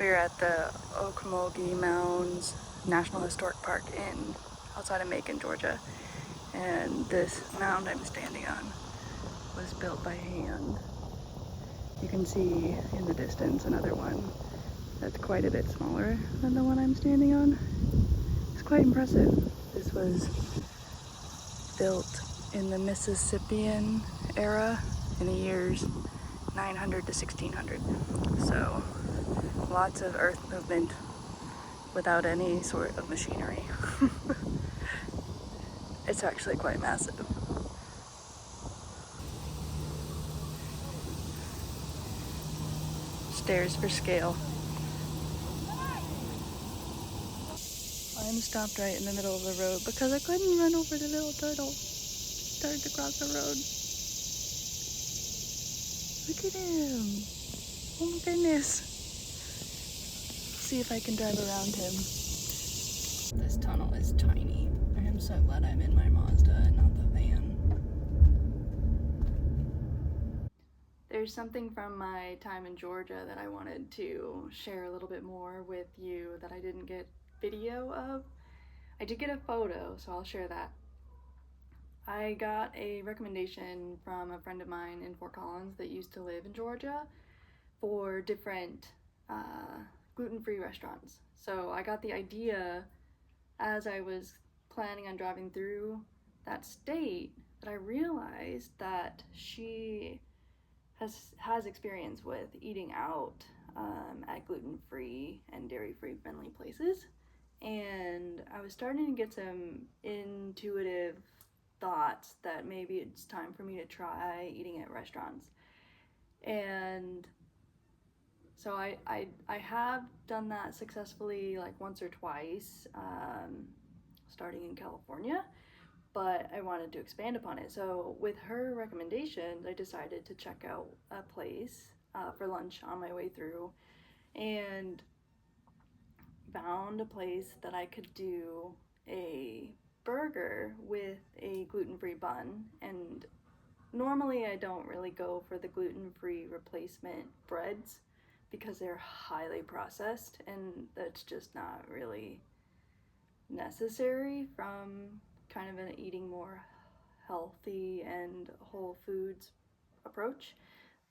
We're at the Ocmulgee Mounds National Historic Park outside of Macon, Georgia. And this mound I'm standing on was built by hand. You can see in the distance another one that's quite a bit smaller than the one I'm standing on. It's quite impressive. This was built in the Mississippian era in the years 900 to 1600. So lots of earth movement without any sort of machinery. It's actually quite massive. Stairs for scale. I'm stopped right in the middle of the road because I couldn't run over the little turtle. Started to cross the road. Look at him. Oh my goodness. See if I can drive around him. This tunnel is tiny. I am so glad I'm in my Mazda and not the van. There's something from my time in Georgia that I wanted to share a little bit more with you that I didn't get video of. I did get a photo, so I'll share that. I got a recommendation from a friend of mine in Fort Collins that used to live in Georgia for different gluten-free restaurants. So I got the idea as I was planning on driving through that state that I realized that she has experience with eating out at gluten-free and dairy-free friendly places. And I was starting to get some intuitive thoughts that maybe it's time for me to try eating at restaurants. And so I have done that successfully like once or twice, starting in California, but I wanted to expand upon it. So with her recommendations, I decided to check out a place for lunch on my way through and found a place that I could do a burger with a gluten-free bun. And normally I don't really go for the gluten-free replacement breads because they're highly processed and that's just not really necessary from kind of an eating more healthy and whole foods approach.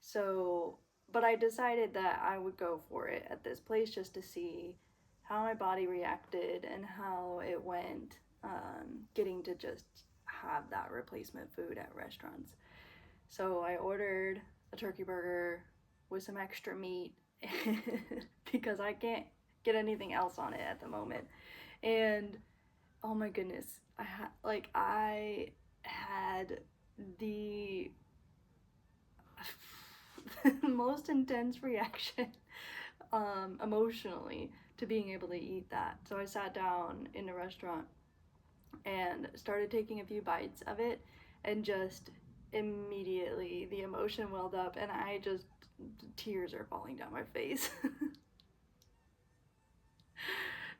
So, but I decided that I would go for it at this place just to see how my body reacted and how it went, getting to just have that replacement food at restaurants. So I ordered a turkey burger with some extra meat because I can't get anything else on it at the moment. And oh my goodness, I had the most intense reaction emotionally to being able to eat that. So I sat down in a restaurant and started taking a few bites of it, and just immediately the emotion welled up and tears are falling down my face.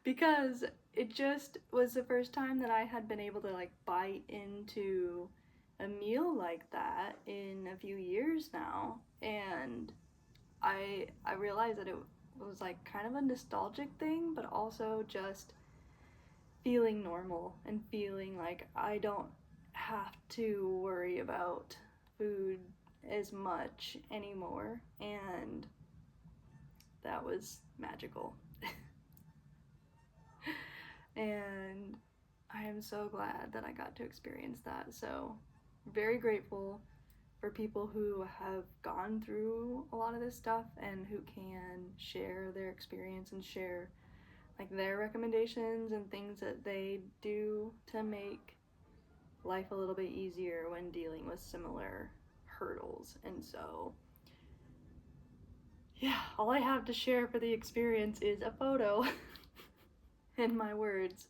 Because it just was the first time that I had been able to like bite into a meal like that in a few years now, and I realized that it was like kind of a nostalgic thing, but also just feeling normal and feeling like I don't have to worry about food as much anymore, and that was magical. And I am so glad that I got to experience that. So very grateful for people who have gone through a lot of this stuff and who can share their experience and share like their recommendations and things that they do to make life a little bit easier when dealing with similar hurdles. And so yeah, all I have to share for the experience is a photo and my words.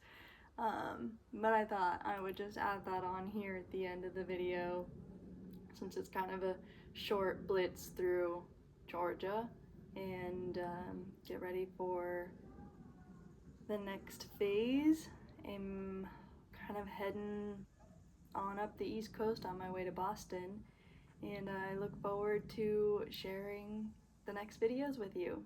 But I thought I would just add that on here at the end of the video, since it's kind of a short blitz through Georgia, and get ready for the next phase. I'm kind of heading on up the East Coast on my way to Boston, and I look forward to sharing the next videos with you.